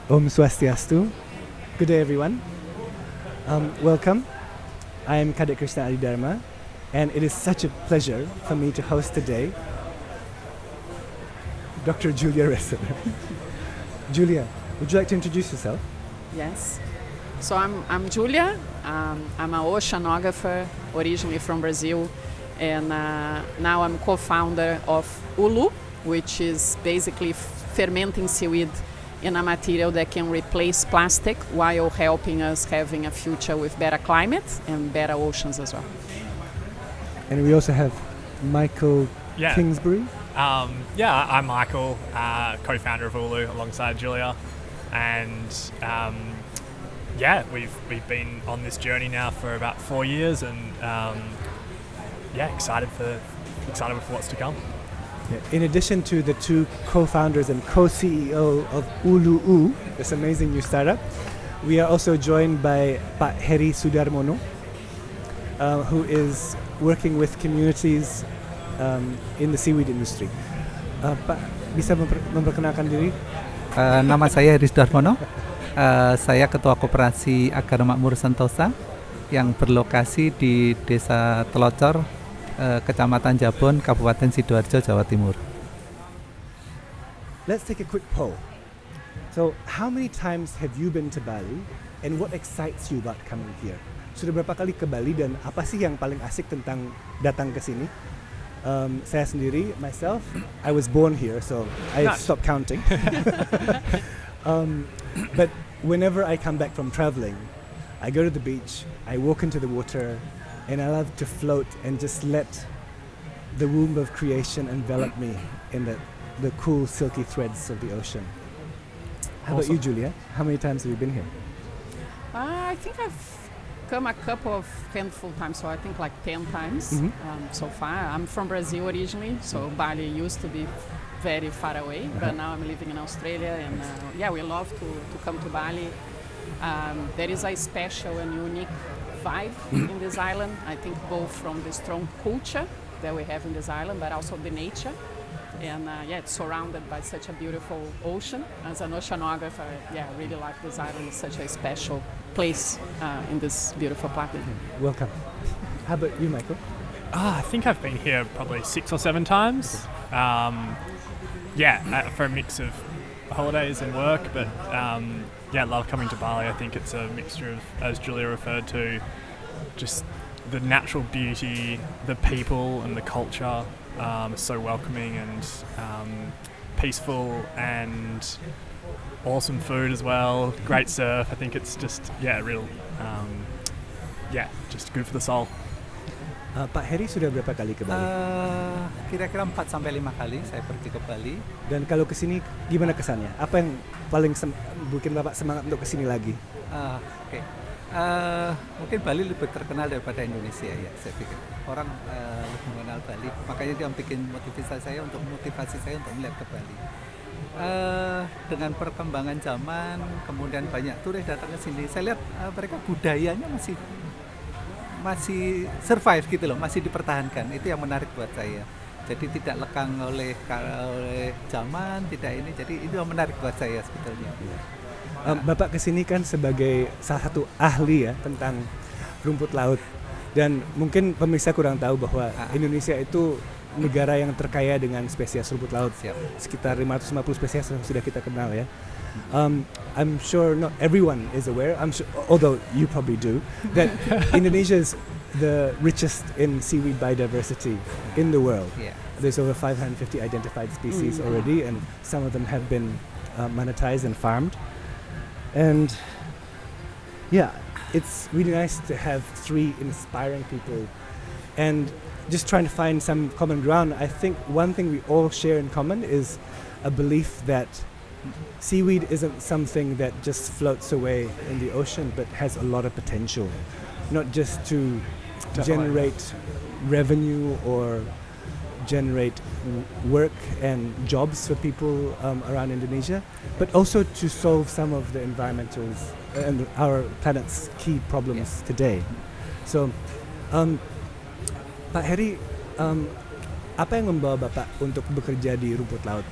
Om Swastiastu. Good day, everyone. Welcome. I am Kadek Krishna Adidharma, and it is such a pleasure for me to host today Dr. Julia Resser. Julia, would you like to introduce yourself? Yes. So I'm Julia. I'm an oceanographer, originally from Brazil, and now I'm co-founder of Ulu, which is basically fermenting seaweed in a material that can replace plastic while helping us having a future with better climate and better oceans as well. And we also have Michael Kingsbury. I'm Michael, co-founder of Ulu alongside Julia, and we've been on this journey now for about 4 years, and excited with what's to come. Yeah. In addition to the two co-founders and co-CEO of Ulu, this amazing new startup, we are also joined by Pak Heri Sudarmono, who is working with communities in the seaweed industry. Pak, bisa memperkenalkan diri? Nama saya Heri Sudarmono. Saya Ketua Koperasi Agar Makmur Sentosa yang berlokasi di Desa Telocor, Kecamatan Jabon, Kabupaten Sidoarjo, Jawa Timur. Let's take a quick poll. So, how many times have you been to Bali, and what excites you about coming here? Sudah berapa kali ke Bali, dan apa sih yang paling asik tentang datang ke sini? Saya sendiri, myself, I was born here, so I stopped counting. But whenever I come back from traveling, I go to the beach, I walk into the water, and I love to float and just let the womb of creation envelop me in the cool silky threads of the ocean. How about you, Julia? How many times have you been here? I think I've come a couple of handful times, so I think like 10 times so far. I'm from Brazil originally, so Bali used to be very far away, but now I'm living in Australia, and we love to come to Bali. There is a special and unique vibe in this island, I think, both from the strong culture that we have in this island, but also the nature. And it's surrounded by such a beautiful ocean. As an oceanographer, I really like this island. It's such a special place in this beautiful planet. Welcome. How about you, Michael? I think I've been here probably 6 or 7 times. For a mix of holidays and work, but I love coming to Bali. I think it's a mixture of, as Julia referred to, just the natural beauty, the people and the culture is so welcoming and peaceful, and awesome food as well, great surf. I think it's just just good for the soul. Pak Heri sudah berapa kali ke Bali? Kira-kira 4-5 kali saya pergi ke Bali. Dan kalau kesini gimana kesannya? Apa yang paling bikin Bapak semangat untuk kesini lagi? Mungkin Bali lebih terkenal daripada Indonesia, ya saya pikir. Orang lebih mengenal Bali, makanya dia bikin motivasi saya untuk melihat ke Bali. Dengan perkembangan zaman, kemudian banyak turis datang ke sini. Saya lihat mereka budayanya masih survive gitu loh, masih dipertahankan. Itu yang menarik buat saya. Jadi tidak lekang oleh zaman, tidak ini. Jadi itu yang menarik buat saya sebetulnya. Bapak kesini kan sebagai salah satu ahli ya tentang rumput laut, dan mungkin pemirsa kurang tahu bahwa Indonesia itu negara yang terkaya dengan spesies rumput laut. Sekitar 550 spesies yang sudah kita kenal ya. I'm sure not everyone is aware, although you probably do, that Indonesia is the richest in seaweed biodiversity in the world. There's over 550 identified species already, and some of them have been monetized and farmed. And it's really nice to have 3 inspiring people and just trying to find some common ground. I think one thing we all share in common is a belief that seaweed isn't something that just floats away in the ocean, but has a lot of potential, not just to generate revenue or generate work and jobs for people around Indonesia, but also to solve some of the environmental and our planet's key problems today. So, Pak Heri, apa yang membawa Bapak untuk bekerja di rumput laut?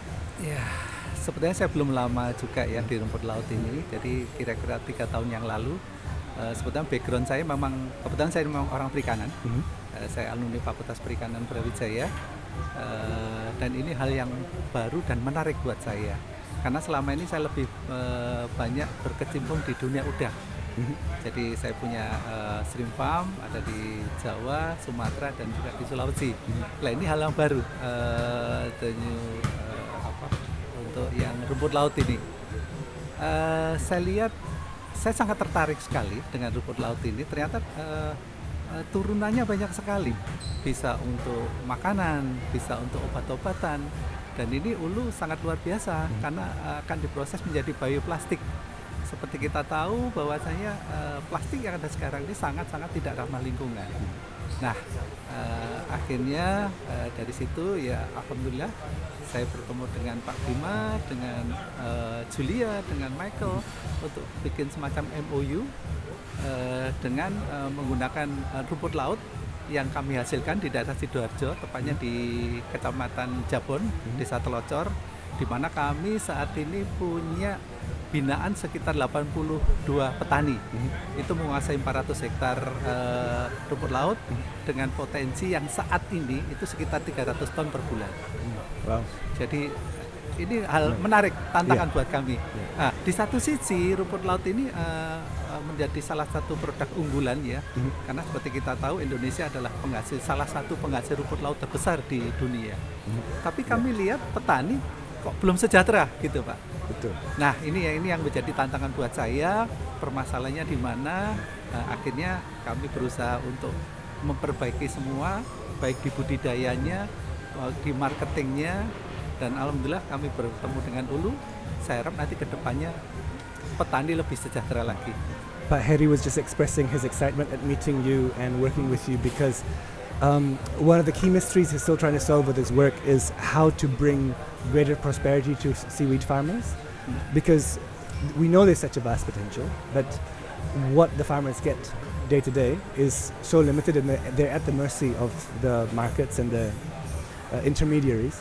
Sebetulnya saya belum lama juga ya di rumput laut ini, jadi kira-kira 3 tahun yang lalu. Sebetulnya background saya kebetulan saya memang orang perikanan. Saya alumni Fakultas Perikanan Brawijaya, dan ini hal yang baru dan menarik buat saya. Karena selama ini saya lebih banyak berkecimpung di dunia udang. Jadi saya punya shrimp farm ada di Jawa, Sumatera dan juga di Sulawesi. Nah ini hal yang baru untuk yang rumput laut ini. Saya lihat, saya sangat tertarik sekali dengan rumput laut ini. Ternyata turunannya banyak sekali. Bisa untuk makanan, bisa untuk obat-obatan. Dan ini ulu sangat luar biasa karena akan diproses menjadi bioplastik. Seperti kita tahu bahwasanya plastik yang ada sekarang ini sangat-sangat tidak ramah lingkungan. Nah, akhirnya dari situ ya alhamdulillah saya bertemu dengan Pak Bima, dengan Julia, dengan Michael untuk bikin semacam MOU dengan menggunakan rumput laut yang kami hasilkan di daerah Sidoarjo, tepatnya di Kecamatan Jabon, Desa Telocor, di mana kami saat ini punya binaan sekitar 82 petani. Itu menguasai 400 hektar rumput laut dengan potensi yang saat ini itu sekitar 300 ton per bulan. Wow. Jadi ini hal menarik, tantangan buat kami. Nah, di satu sisi rumput laut ini menjadi salah satu produk unggulan ya, karena seperti kita tahu Indonesia adalah salah satu penghasil rumput laut terbesar di dunia. Tapi kami lihat petani kok belum sejahtera gitu Pak. Betul. Nah ini yang menjadi tantangan buat saya. Permasalahannya di mana? Akhirnya kami berusaha untuk memperbaiki semua, baik di budidayanya, di marketingnya, dan alhamdulillah kami bertemu dengan Ulu. Saya harap nanti ke depannya petani lebih sejahtera lagi. But Harry was just expressing his excitement at meeting you and working with you because one of the key mysteries he's still trying to solve with his work is how to bring greater prosperity to seaweed farmers, because we know there's such a vast potential, but what the farmers get day to day is so limited, and they're at the mercy of the markets and the intermediaries.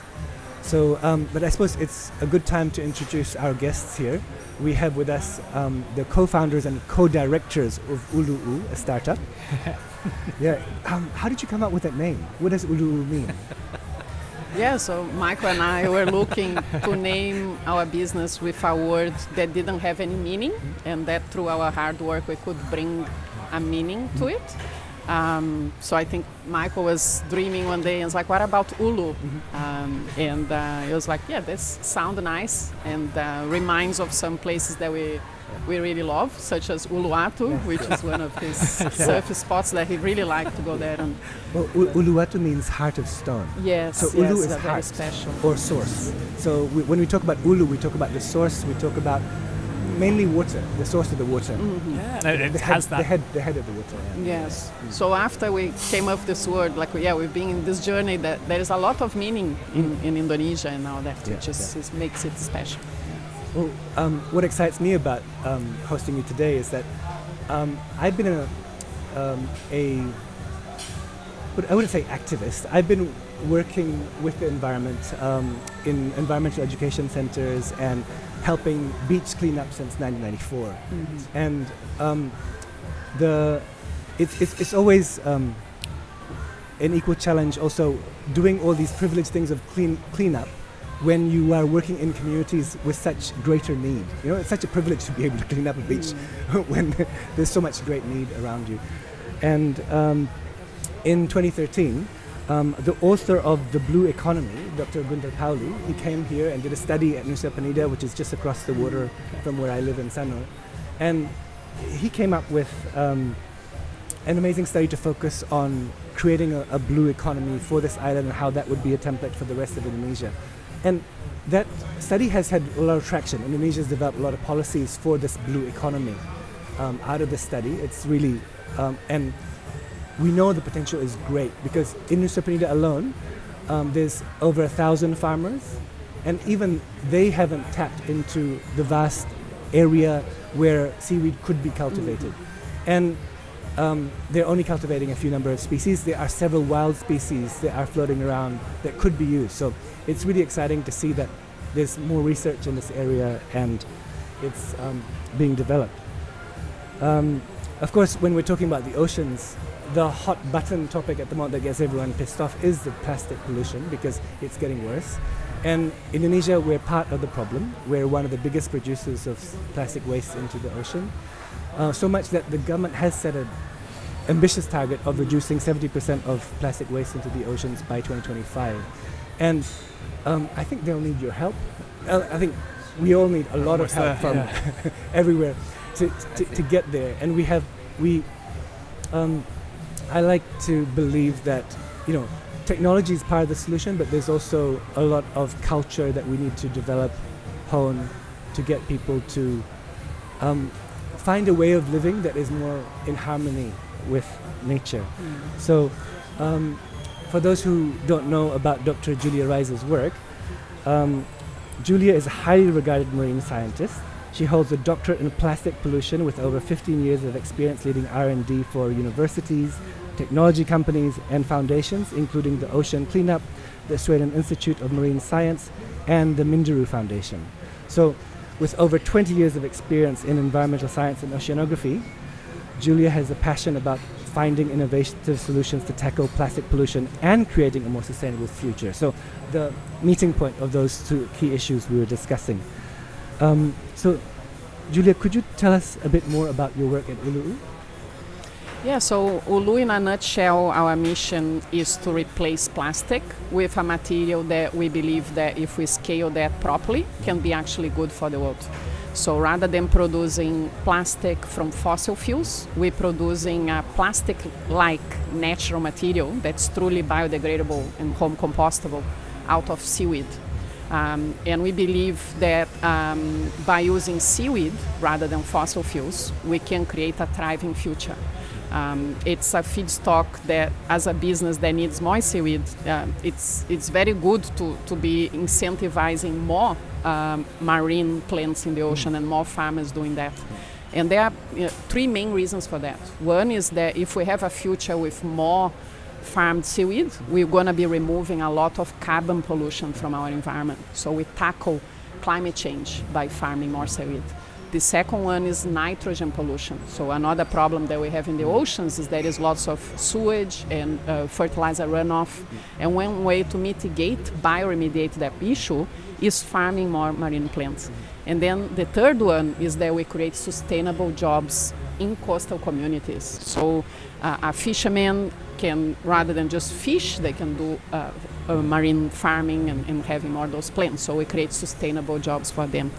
So, but I suppose it's a good time to introduce our guests here. We have with us the co-founders and co-directors of Ulu, a startup. Yeah. How did you come up with that name? What does Ulu mean? Yeah, so Michael and I were looking to name our business with a word that didn't have any meaning, and that through our hard work we could bring a meaning to it. So I think Michael was dreaming one day and was like, what about Ulu? And he was like, yeah, this sounds nice and reminds of some places that we really love, such as Uluwatu, which is one of his surf spots that he really liked to go there. And Well, Uluwatu means heart of stone. yes, So yes, Ulu is they're very heart special. or source. So when we talk about Ulu, we talk about the source. We talk about mainly water, the source of the water. Yeah, and it The has that. the head of the water. Yeah. Yes. So after we came up with this word, like we've been in this journey that there is a lot of meaning in Indonesia and all that, Yeah, which just makes it special. Well, what excites me about hosting you today is that I've been I wouldn't say activist. I've been working with the environment in environmental education centers and helping beach cleanup since 1994. And it's always an equal challenge also doing all these privileged things of cleanup when you are working in communities with such greater need. You know, it's such a privilege to be able to clean up a beach when there's so much great need around you. And in 2013, the author of The Blue Economy, Dr. Gunther Pauli, he came here and did a study at Nusa Penida, which is just across the water from where I live in Sanur. And he came up with an amazing study to focus on creating a blue economy for this island and how that would be a template for the rest of Indonesia. And that study has had a lot of traction. Indonesia has developed a lot of policies for this blue economy out of the study. It's really, and we know the potential is great because in Nusa Penida alone, there's over 1,000 farmers, and even they haven't tapped into the vast area where seaweed could be cultivated. And they're only cultivating a few number of species. There are several wild species that are floating around that could be used. So it's really exciting to see that there's more research in this area, and it's being developed. Of course, when we're talking about the oceans, the hot button topic at the moment that gets everyone pissed off is the plastic pollution, because it's getting worse. And Indonesia, we're part of the problem. We're one of the biggest producers of plastic waste into the ocean. So much that the government has set an ambitious target of reducing 70% of plastic waste into the oceans by 2025. And I think they'll need your help. I think we all need a lot of help from everywhere to get there. And I like to believe that, technology is part of the solution, but there's also a lot of culture that we need to develop, hone, to get people to find a way of living that is more in harmony with nature. So for those who don't know about Dr. Julia Reiser's work, Julia is a highly regarded marine scientist. She holds a doctorate in plastic pollution with over 15 years of experience leading R&D for universities, technology companies and foundations, including the Ocean Cleanup, the Australian Institute of Marine Science, and the Minderoo Foundation. So with over 20 years of experience in environmental science and oceanography, Julia has a passion about finding innovative solutions to tackle plastic pollution and creating a more sustainable future. So the meeting point of those two key issues we were discussing. So Julia, could you tell us a bit more about your work at Ulu? Yeah, so Ulu, in a nutshell, our mission is to replace plastic with a material that we believe that if we scale that properly, can be actually good for the world. So rather than producing plastic from fossil fuels, we're producing a plastic-like natural material that's truly biodegradable and home compostable out of seaweed. And we believe that by using seaweed rather than fossil fuels, we can create a thriving future. It's a feedstock that, as a business that needs more seaweed, it's very good to be incentivizing more marine plants in the ocean and more farmers doing that. And there are three main reasons for that. One is that if we have a future with more farmed seaweed, we're going to be removing a lot of carbon pollution from our environment. So we tackle climate change by farming more seaweed. The second one is nitrogen pollution. So another problem that we have in the oceans is there is lots of sewage and fertilizer runoff. And one way to mitigate, bioremediate that issue is farming more marine plants. And then the third one is that we create sustainable jobs in coastal communities. So a fisherman can, rather than just fish, they can do marine farming and having more of those plants. So we create sustainable jobs for them.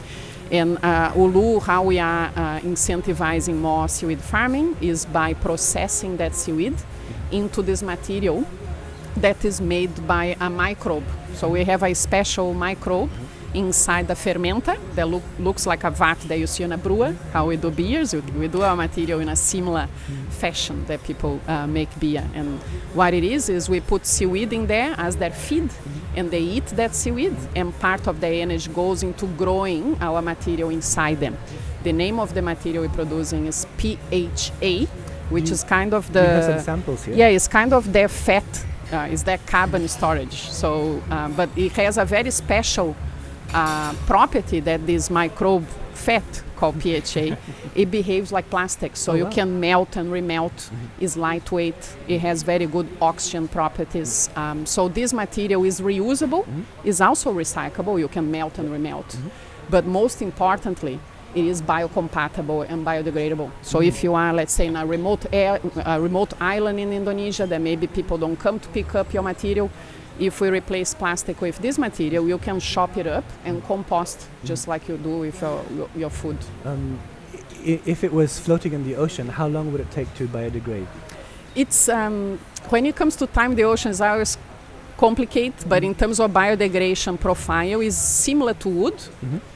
And Ulu, how we are incentivizing more seaweed farming is by processing that seaweed into this material that is made by a microbe. So we have a special microbe inside the fermenter that looks like a vat that you see in a brewer, how we do beers. We do our material in a similar fashion that people make beer. And what it is we put seaweed in there as their feed, and they eat that seaweed, and part of the energy goes into growing our material inside them. The name of the material we're producing is PHA, which is kind of the... You have some samples here. Yeah, it's kind of their fat, is their carbon storage. So, but it has a very special property that this microbe fat called PHA, it behaves like plastic, so you can melt and remelt. It's lightweight, it has very good oxygen properties. So this material is reusable, is also recyclable, you can melt and remelt. But most importantly, it is biocompatible and biodegradable. So if you are, let's say, in a remote island in Indonesia, that maybe people don't come to pick up your material, if we replace plastic with this material, you can chop it up and compost, just like you do with your food. If it was floating in the ocean, how long would it take to biodegrade? It's when it comes to time, the ocean is always complicated, but in terms of biodegradation profile, is similar to wood.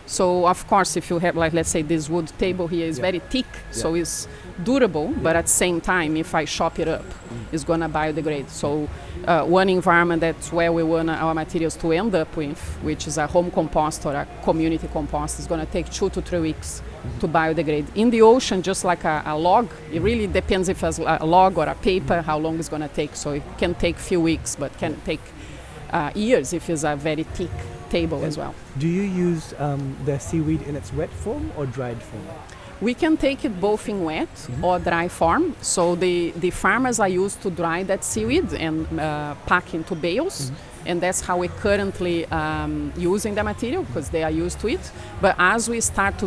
So of course, if you have, like, let's say this wood table here is very thick, so it's durable, but at the same time, if I chop it up, it's going to biodegrade. So one environment that's where we want our materials to end up with, which is a home compost or a community compost, is going to take 2 to 3 weeks to biodegrade. In the ocean, just like a log, it really depends if it's a log or a paper, how long it's going to take. So it can take few weeks, but can take years if it's a very thick table as well. Do you use the seaweed in its wet form or dried form? We can take it both in wet or dry form. So the farmers are used to dry that seaweed and pack into bales. And that's how we're currently using the material, because they are used to it. But as we start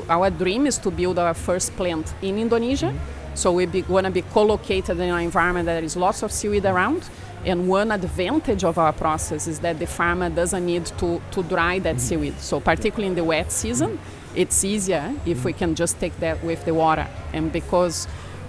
our dream is to build our first plant in Indonesia. So we're going to be co-located in an environment that there is lots of seaweed around. And one advantage of our process is that the farmer doesn't need to dry that seaweed. So particularly in the wet season, it's easier if we can just take that with the water. And because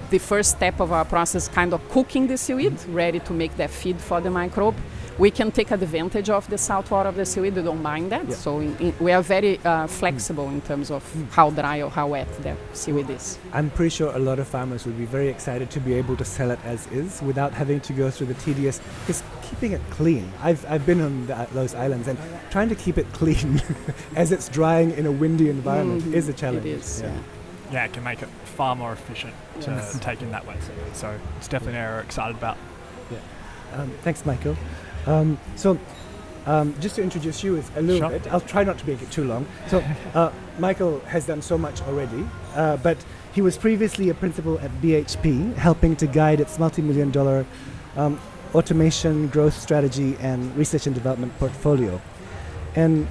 the first step of our process is kind of cooking the seaweed, ready to make that feed for the microbe, we can take advantage of the salt water of the seaweed. We don't mind that. Yeah. So we are very flexible in terms of how dry or how wet the seaweed is. I'm pretty sure a lot of farmers would be very excited to be able to sell it as is without having to go through the tedious, because keeping it clean. I've been on those islands, and trying to keep it clean as it's drying in a windy environment is a challenge. It is, yeah. Yeah, it can make it far more efficient to take in that way. So it's definitely an area we're excited about. Thanks, Michael. Just to introduce you a little bit, I'll try not to make it too long. So Michael has done so much already, but he was previously a principal at BHP, helping to guide its multi-million-dollar automation, growth strategy, and research and development portfolio. And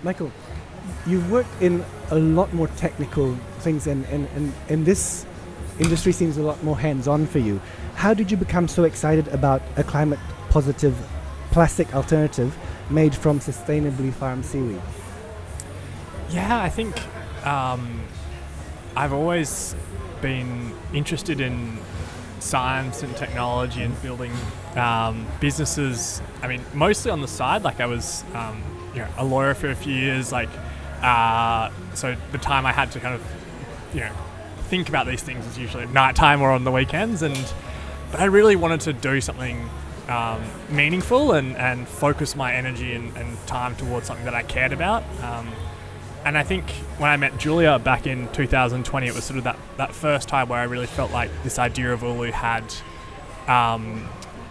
Michael, you've worked in a lot more technical things, and this industry seems a lot more hands-on for you. How did you become so excited about a climate-positive plastic alternative made from sustainably farmed seaweed? Yeah, I think I've always been interested in science and technology and building businesses. I mean, mostly on the side. Like I was, a lawyer for a few years. So the time I had to kind of, think about these things is usually at night time or on the weekends. But I really wanted to do something meaningful and focus my energy and time towards something that I cared about. And I think when I met Julia back in 2020, it was sort of that first time where I really felt like this idea of Ulu had,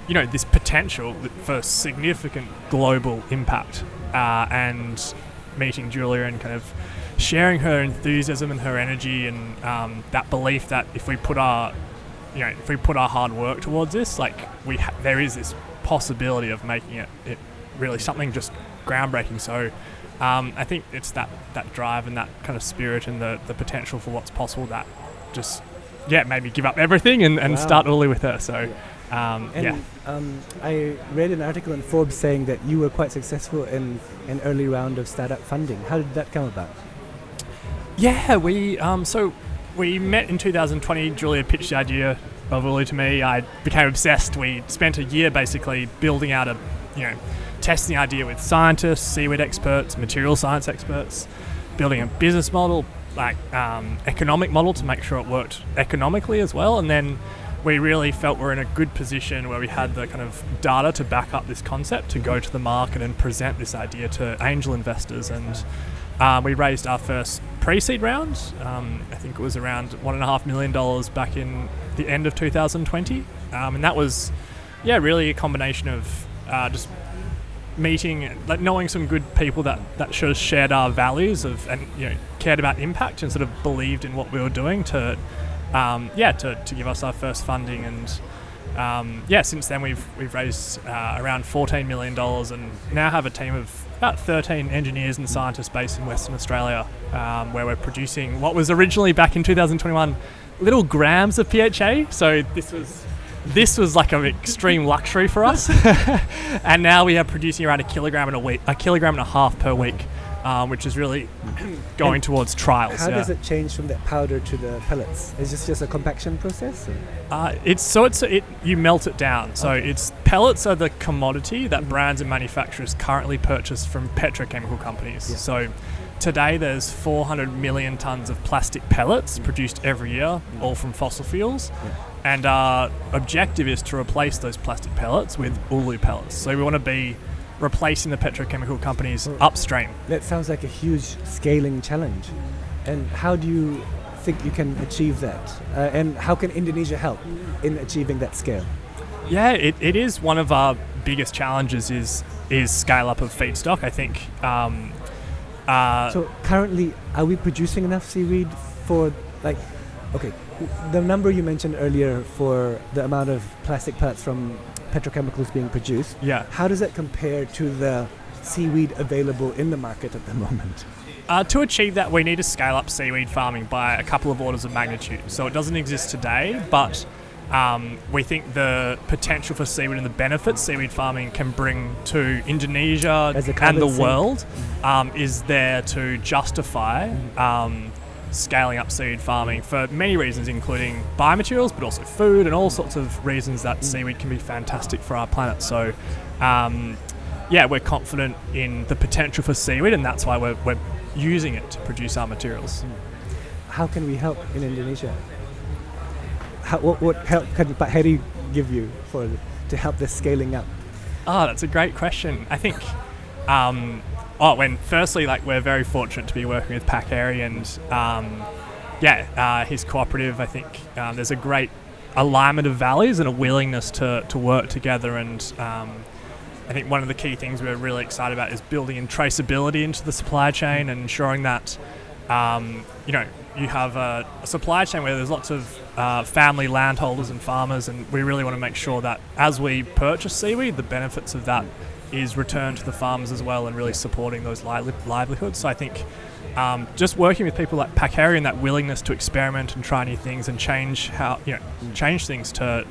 this potential for significant global impact. And meeting Julia and kind of sharing her enthusiasm and her energy and that belief that if we put our hard work towards this, there is this possibility of making it really something just groundbreaking. So I think it's that drive and that kind of spirit and the potential for what's possible that just made me give up everything and start Ulu with her. So I read an article in Forbes saying that you were quite successful in an early round of startup funding. How did that come about? Yeah, we met in 2020. Julia pitched the idea of Ulu to me. I became obsessed. We spent a year basically building out testing the idea with scientists, seaweed experts, material science experts, building a business model, economic model to make sure it worked economically as well. And then we really felt we're in a good position where we had the kind of data to back up this concept to go to the market and present this idea to angel investors. And we raised our first pre-seed round. I think it was around $1.5 million back in the end of 2020. And that was, really a combination of just meeting, knowing some good people that sort of shared our values and cared about impact and sort of believed in what we were doing to give us our first funding. And since then we've raised around $14 million and now have a team of about 13 engineers and scientists based in Western Australia, where we're producing what was originally back in 2021 little grams of PHA. So this was like an extreme luxury for us. And now we are producing around a kilogram and a half per week, which is really going towards trials. How does it change from that powder to the pellets? Is this just a compaction process? You melt it down. So pellets are the commodity that brands and manufacturers currently purchase from petrochemical companies. Yeah. So today there's 400 million tons of plastic pellets produced every year, all from fossil fuels. Yeah. And our objective is to replace those plastic pellets with Ulu pellets. So we want to be replacing the petrochemical companies upstream. That sounds like a huge scaling challenge. And how do you think you can achieve that? And how can Indonesia help in achieving that scale? Yeah, it is one of our biggest challenges is is scale up of feedstock. I think. So currently, are we producing enough seaweed for the number you mentioned earlier for the amount of plastic pellets from petrochemicals being produced? Yeah. How does that compare to the seaweed available in the market at the moment? To achieve that, we need to scale up seaweed farming by a couple of orders of magnitude. So it doesn't exist today, but we think the potential for seaweed and the benefits seaweed farming can bring to Indonesia and the world is there to justify scaling up seaweed farming for many reasons, including biomaterials, but also food and all sorts of reasons that seaweed can be fantastic for our planet. So, we're confident in the potential for seaweed, and that's why we're using it to produce our materials. How can we help in Indonesia? What help can Pak Heri give you to help this scaling up? Oh, that's a great question. I think, firstly, we're very fortunate to be working with Pak Heri and, his cooperative. I think there's a great alignment of values and a willingness to work together. And I think one of the key things we're really excited about is building in traceability into the supply chain and ensuring that, you have a supply chain where there's lots of family landholders and farmers, and we really want to make sure that as we purchase seaweed, the benefits of that is returned to the farmers as well, and really supporting those livelihoods. So I think just working with people like Pak Heri and that willingness to experiment and try new things and change things to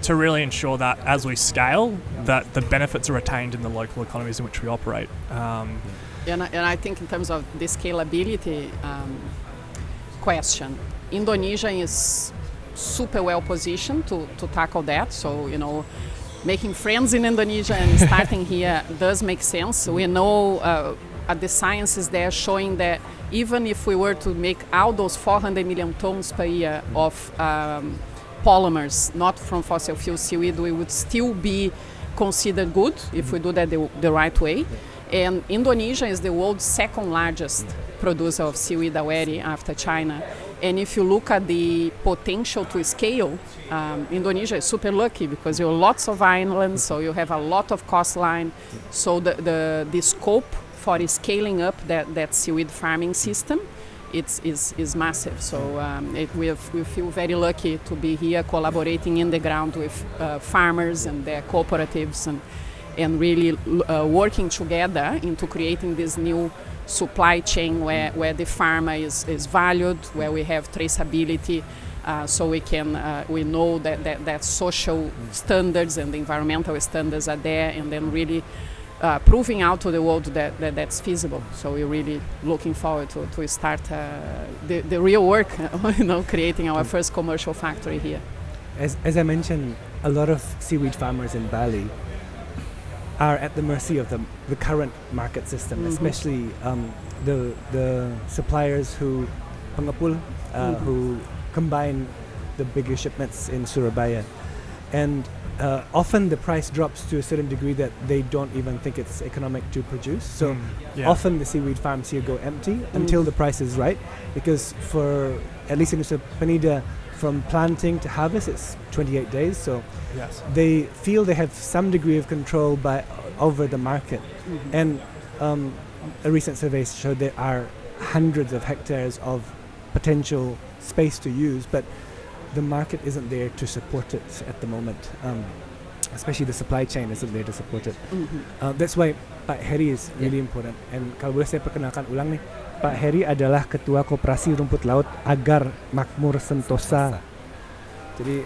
really ensure that as we scale, that the benefits are retained in the local economies in which we operate. And I think in terms of the scalability question, Indonesia is super well positioned to tackle that. So, making friends in Indonesia and starting here does make sense. We know the science is there showing that even if we were to make all those 400 million tons per year of polymers, not from fossil fuel seaweed, we would still be considered good if we do that the right way. And Indonesia is the world's second largest producer of seaweed already after China. And if you look at the potential to scale, Indonesia is super lucky because you have lots of islands, so you have a lot of coastline. So the scope for scaling up that seaweed farming system is massive. So we feel very lucky to be here collaborating in the ground with farmers and their cooperatives and really working together into creating this new supply chain where the farmer is valued, where we have traceability, so we know that social standards and the environmental standards are there, and then really proving out to the world that's feasible. So we're really looking forward to start the real work, creating our first commercial factory here. As I mentioned, a lot of seaweed farmers in Bali are at the mercy of the current market system, especially the suppliers who combine the bigger shipments in Surabaya. And often the price drops to a certain degree that they don't even think it's economic to produce. So often the seaweed farms here go empty until the price is right, because for, at least in Nusa Penida, from planting to harvest, it's 28 days. So they feel they have some degree of control over the market. And a recent survey showed there are hundreds of hectares of potential space to use, but the market isn't there to support it at the moment. Especially the supply chain isn't there to support it. That's why Pak Heri is really important. And kalau boleh saya perkenalkan ulang nih, Pak Heri adalah Ketua Koperasi Rumput Laut Agar Makmur Sentosa. Jadi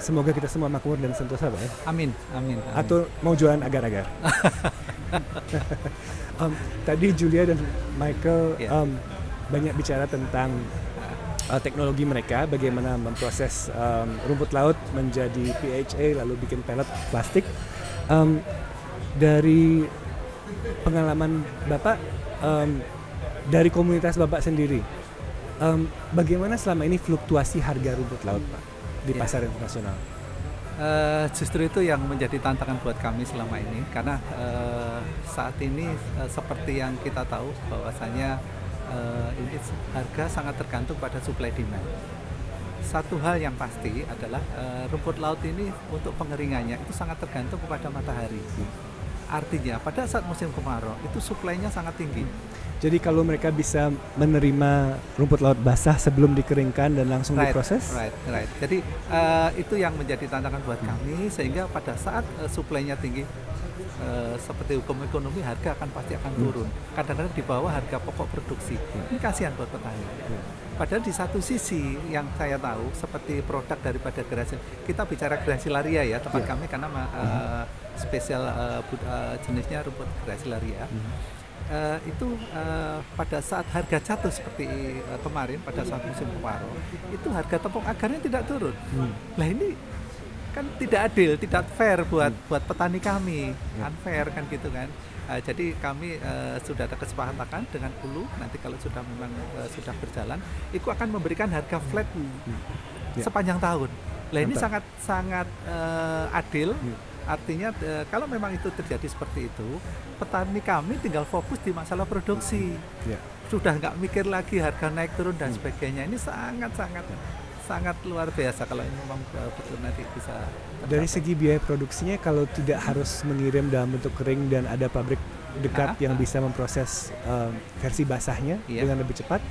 semoga kita semua makmur dan sentosa, Pak ya. Amin. Atau mau jualan agar-agar. Tadi Julia dan Michael banyak bicara tentang teknologi mereka, bagaimana memproses rumput laut menjadi PHA lalu bikin pellet plastik. Dari pengalaman Bapak, dari komunitas Bapak sendiri, bagaimana selama ini fluktuasi harga rumput laut, Pak, di pasar internasional? Justru itu yang menjadi tantangan buat kami selama ini, karena saat ini seperti yang kita tahu bahwasanya ini harga sangat tergantung pada supply demand. Satu hal yang pasti adalah rumput laut ini untuk pengeringannya itu sangat tergantung kepada matahari. Artinya pada saat musim kemarau itu suplainya sangat tinggi. Jadi kalau mereka bisa menerima rumput laut basah sebelum dikeringkan dan langsung diproses? Right. Jadi itu yang menjadi tantangan buat kami, sehingga pada saat suplainya tinggi, seperti hukum ekonomi, harga pasti akan turun. Kadang-kadang di bawah harga pokok produksi. Ini kasihan buat petani. Padahal di satu sisi yang saya tahu, seperti produk daripada kita bicara gracilaria ya, tempat kami karena spesial jenisnya rumput gracilaria. Itu pada saat harga jatuh seperti kemarin pada saat musim kemarau, itu harga tepung agarnya tidak turun. Lah ini kan tidak adil, tidak fair buat petani kami, unfair kan gitu kan. Jadi kami sudah ada kesepakatan dengan Hulu, nanti kalau sudah memang sudah berjalan, itu akan memberikan harga flat sepanjang tahun. Lah ini sangat adil. Artinya kalau memang itu terjadi seperti itu, petani kami tinggal fokus di masalah produksi. Sudah nggak mikir lagi harga naik turun dan sebagainya. Ini sangat luar biasa kalau ini memang betul nanti bisa tercapai. Dari segi biaya produksinya, kalau tidak harus mengirim dalam bentuk kering dan ada pabrik dekat yang bisa memproses versi basahnya dengan lebih cepat,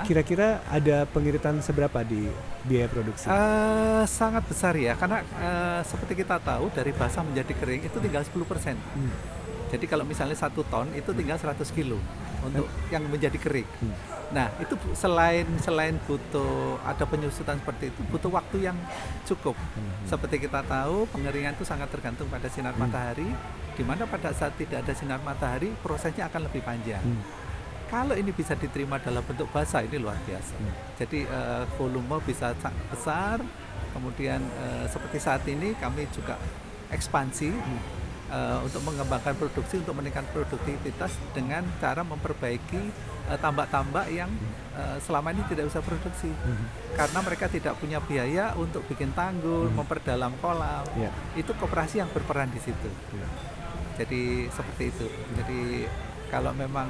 kira-kira ada pengiritan seberapa di biaya produksi? Sangat besar ya, karena seperti kita tahu dari basah menjadi kering itu tinggal 10%. Jadi kalau misalnya 1 ton itu tinggal 100 kilo untuk yang menjadi kering. Nah itu selain butuh ada penyusutan seperti itu, butuh waktu yang cukup. Seperti kita tahu pengeringan itu sangat tergantung pada sinar matahari, di mana pada saat tidak ada sinar matahari prosesnya akan lebih panjang. Kalau ini bisa diterima dalam bentuk basah, ini luar biasa. Jadi volume bisa besar. Kemudian seperti saat ini kami juga ekspansi untuk mengembangkan produksi, untuk meningkatkan produktivitas dengan cara memperbaiki tambak-tambak yang selama ini tidak bisa produksi. Karena mereka tidak punya biaya untuk bikin tanggul, memperdalam kolam. Itu koperasi yang berperan di situ. Jadi seperti itu. Jadi kalau memang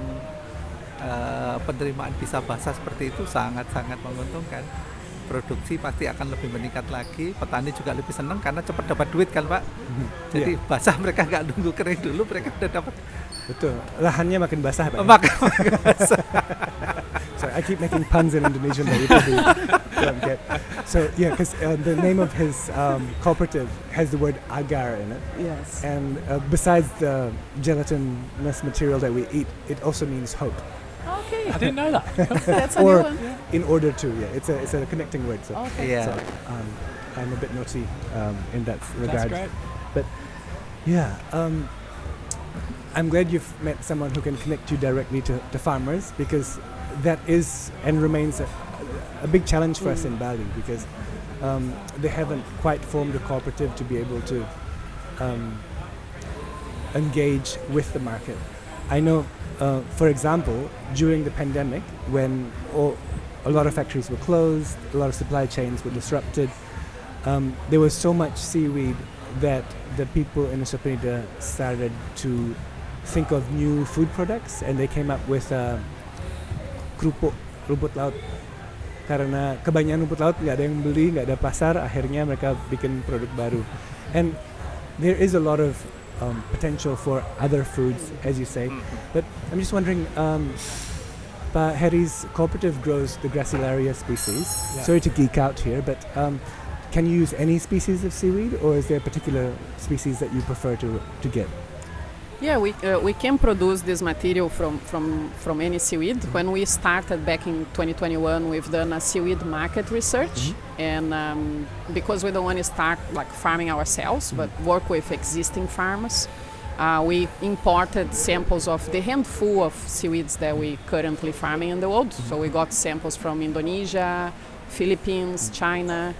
penerimaan bisa basah seperti itu sangat-sangat menguntungkan. Produksi pasti akan lebih meningkat lagi, petani juga lebih senang karena cepat dapat duit kan Pak. Jadi basah mereka nggak nunggu kering dulu, mereka udah dapat. Betul, lahannya makin basah Pak. Makin basah. Sorry, I keep making puns in Indonesian that you probably don't get. So yeah, because the name of his cooperative has the word agar in it. Yes. And besides the gelatinous material that we eat, it also means hope. Okay. I didn't know that. That's a new Or one. in order to, it's a connecting word. So, Okay. Yeah. so I'm a bit naughty in that That's regard. great. But yeah, I'm glad you've met someone who can connect you directly to farmers, because that is and remains a big challenge for us in Bali, because they haven't quite formed a cooperative to be able to engage with the market. I know, for example, during the pandemic, when a lot of factories were closed, a lot of supply chains were disrupted, there was so much seaweed that the people in Nusa started to think of new food products, and they came up with kerupuk rumput laut. Karena kebanyakan rumput laut nggak ada yang beli, nggak ada pasar, akhirnya mereka bikin produk baru. And there is a lot of potential for other foods, as you say. But I'm just wondering, Pak Heri's cooperative grows the Gracilaria species. Yeah. Sorry to geek out here, but can you use any species of seaweed, or is there a particular species that you prefer to get? Yeah, we can produce this material from any seaweed. When we started back in 2021, we've done a seaweed market research, and because we don't want to start like farming ourselves, but work with existing farmers, we imported samples of the handful of seaweeds that we currently farming in the world. So we got samples from Indonesia, Philippines, China.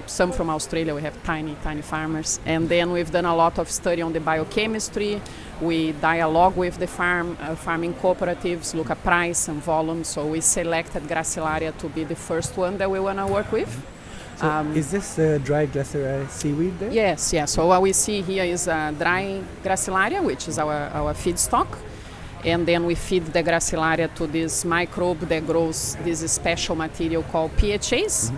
Some from Australia. We have tiny farmers, and then we've done a lot of study on the biochemistry. We dialogue with the farming cooperatives, look at price and volume. So we selected Gracilaria to be the first one that we want to work with. So is this dry Gracilaria seaweed there? Yes. So what we see here is dry Gracilaria, which is our feedstock. And then we feed the Gracilaria to this microbe that grows this special material called PHAs.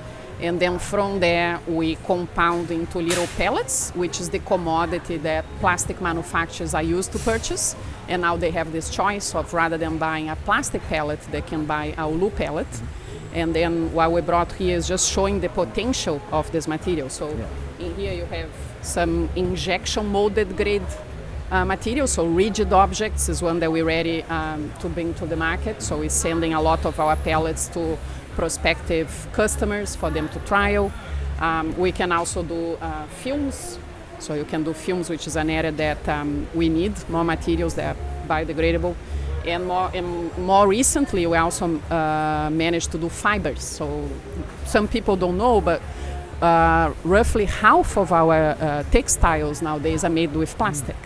And then from there, we compound into little pellets, which is the commodity that plastic manufacturers are used to purchase. And now they have this choice of, rather than buying a plastic pellet, they can buy a ulu pellet. And then what we brought here is just showing the potential of this material. So in here you have some injection molded grade material. So rigid objects is one that we're ready to bring to the market. So we're sending a lot of our pellets to prospective customers for them to trial. We can also do films. So you can do films, which is an area that we need more materials that are biodegradable. And more recently, we also managed to do fibers. So some people don't know, but roughly half of our textiles nowadays are made with plastic.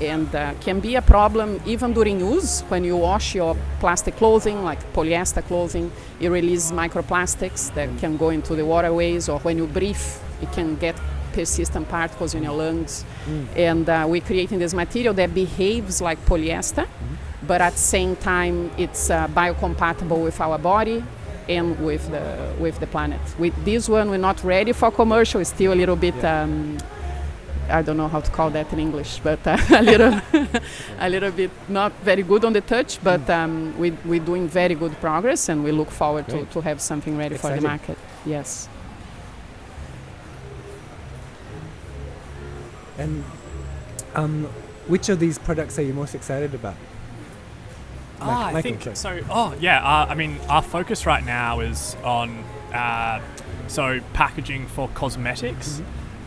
And can be a problem even during use. When you wash your plastic clothing, like polyester clothing, it releases microplastics that can go into the waterways, or when you breathe, it can get persistent particles in your lungs. And we're creating this material that behaves like polyester, but at the same time, it's biocompatible with our body and with the planet. With this one, we're not ready for commercial. It's still a little bit I don't know how to call that in English, but a little bit not very good on the touch, but we're doing very good progress, and we look forward to have something ready for the market. Yes. And which of these products are you most excited about? I think so. I mean, our focus right now is on packaging for cosmetics.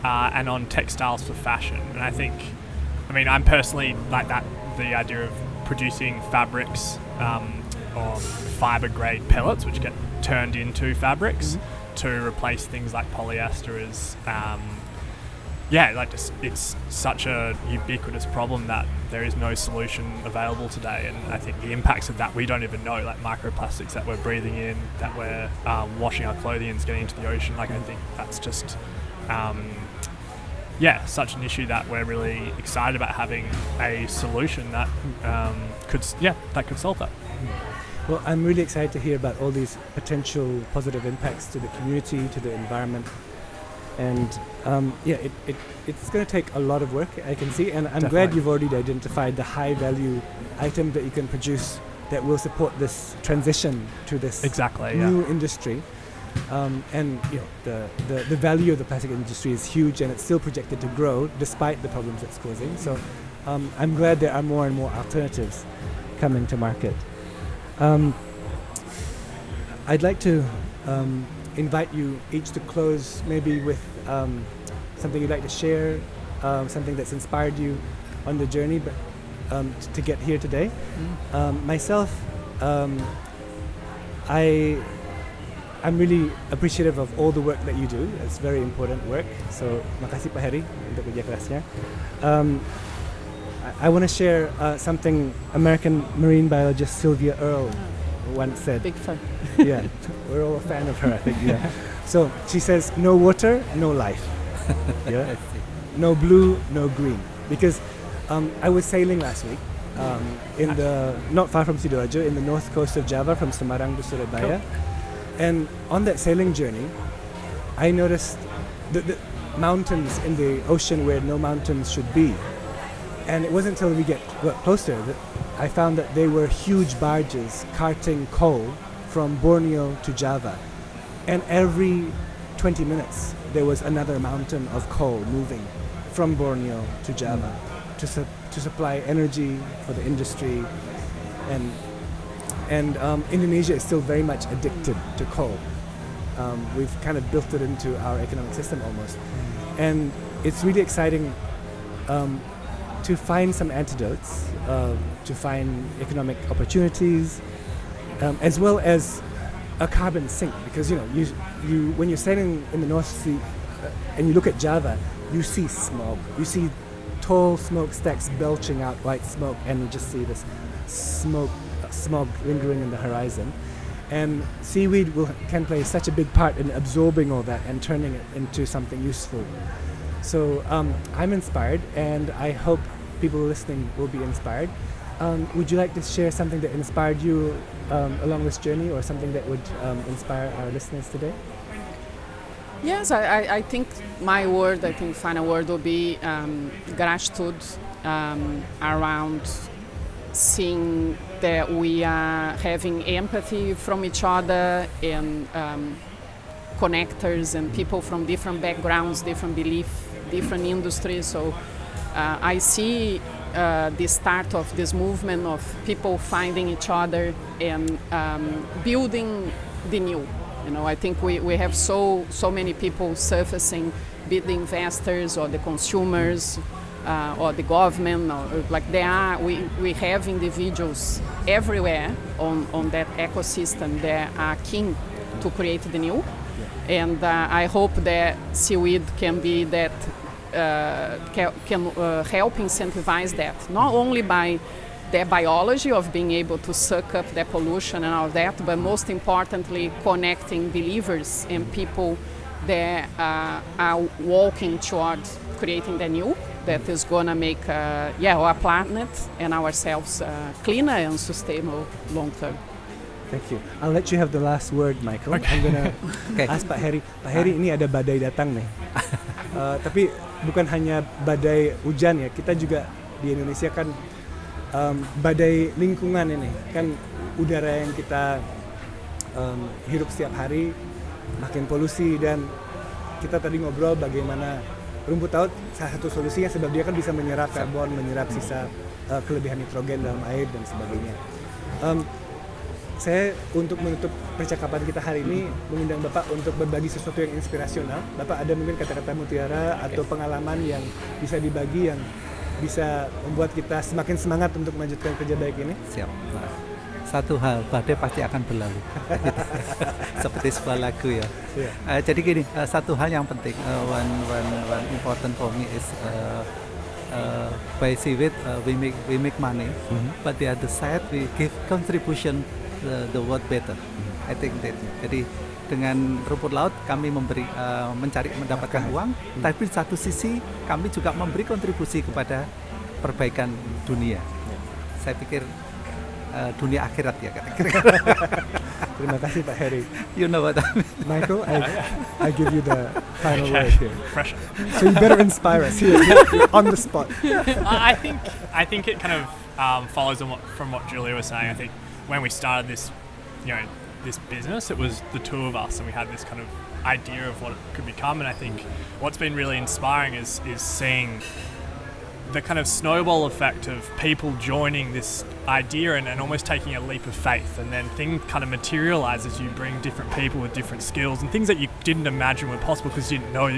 And on textiles for fashion. And I mean, I'm personally like that, the idea of producing fabrics or fiber grade pellets, which get turned into fabrics to replace things like polyester is, it's such a ubiquitous problem that there is no solution available today. And I think the impacts of that we don't even know, like microplastics that we're breathing in, that we're washing our clothing and getting into the ocean. Like, I think that's just such an issue that we're really excited about having a solution that could solve that. Well, I'm really excited to hear about all these potential positive impacts to the community, to the environment, and it's going to take a lot of work, I can see, and I'm glad you've already identified the high value item that you can produce that will support this transition to this new industry. And the value of the plastic industry is huge, and it's still projected to grow despite the problems it's causing. So I'm glad there are more and more alternatives coming to market. I'd like to invite you each to close maybe with something you'd like to share, something that's inspired you on the journey to get here today. Myself, I'm really appreciative of all the work that you do. It's very important work. So, makasih Pak Heri untuk kerja kerasnya. I want to share something American marine biologist Sylvia Earle once said. Big fan. Yeah, we're all a fan of her, I think. Yeah. So she says, "No water, no life. Yeah. No blue, no green." Because I was sailing last week in not far from Sidoarjo, in the north coast of Java, from Semarang to Surabaya. Cool. And on that sailing journey, I noticed the mountains in the ocean where no mountains should be. And it wasn't until we got closer that I found that they were huge barges carting coal from Borneo to Java. And every 20 minutes, there was another mountain of coal moving from Borneo to Java to supply energy for the industry. And Indonesia is still very much addicted to coal. We've kind of built it into our economic system almost. And it's really exciting to find some antidotes, to find economic opportunities, as well as a carbon sink. Because you when you're sailing in the North Sea and you look at Java, you see smoke. You see tall smokestacks belching out white smoke, and you just see this smog lingering in the horizon. And seaweed can play such a big part in absorbing all that and turning it into something useful. So I'm inspired, and I hope people listening will be inspired. Would you like to share something that inspired you along this journey, or something that would inspire our listeners today? Yes, I think my word, I think final word will be gratitude around seeing that we are having empathy from each other and connectors and people from different backgrounds, different beliefs, different industries. So I see the start of this movement of people finding each other and building the new. You know, I think we have so many people surfacing, be it the investors or the consumers or the government, or like we have individuals everywhere on that ecosystem that are keen to create the new. And I hope that seaweed can be that, can help incentivize that, not only by their biology of being able to suck up the pollution and all of that, but most importantly, connecting believers and people that are walking towards creating the new that is going to make our planet and ourselves cleaner and sustainable long term. Thank you. I'll let you have the last word, Michael. Okay. I'm gonna ask Pak Heri. Pak Heri, ini ada badai datang nih. Tapi bukan hanya badai hujan ya, kita juga di Indonesia kan badai lingkungan ini. Kan udara yang kita hirup setiap hari makin polusi, dan kita tadi ngobrol bagaimana rumput laut salah satu solusinya sebab dia kan bisa menyerap karbon, menyerap sisa kelebihan nitrogen dalam air dan sebagainya. Saya untuk menutup percakapan kita hari ini mengundang Bapak untuk berbagi sesuatu yang inspirasional. Bapak ada mungkin kata-kata mutiara atau pengalaman yang bisa dibagi yang bisa membuat kita semakin semangat untuk melanjutkan kerja baik ini? Siap. Nah, satu hal, badai pasti akan berlalu. Seperti sebuah lagu ya. Yeah. Jadi gini, satu hal yang penting, one important for me is by seaweed we make money, but the other side we give contribution the world better. I think that. Jadi dengan rumput laut kami mendapatkan uang, tapi di satu sisi kami juga memberi kontribusi kepada perbaikan dunia. Saya pikir dunia akhirat ya kira-kira. Terima kasih Pak Heri. You know what I mean. Michael, I give you the final word here. Pressure. So you better inspire us here on the spot. I think it kind of follows on from what Julia was saying. I think when we started this, this business, it was the two of us, and we had this kind of idea of what it could become. And I think what's been really inspiring is seeing the kind of snowball effect of people joining this idea and almost taking a leap of faith, and then things kind of materialize as you bring different people with different skills and things that you didn't imagine were possible because you didn't know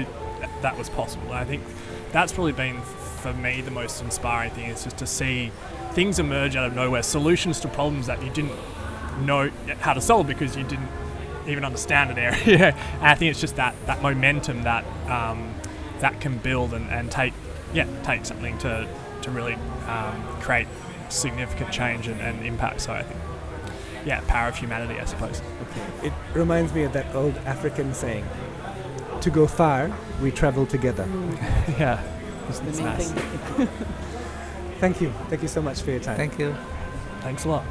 that was possible. And I think that's probably been, for me, the most inspiring thing, is just to see things emerge out of nowhere, solutions to problems that you didn't know how to solve because you didn't even understand an area. And I think it's just that momentum that can build and take something to really create significant change and impact. So I think, power of humanity, I suppose. Okay. It reminds me of that old African saying, to go far, we travel together. Yeah, It's nice. Thank you so much for your time. Thank you. Thanks a lot.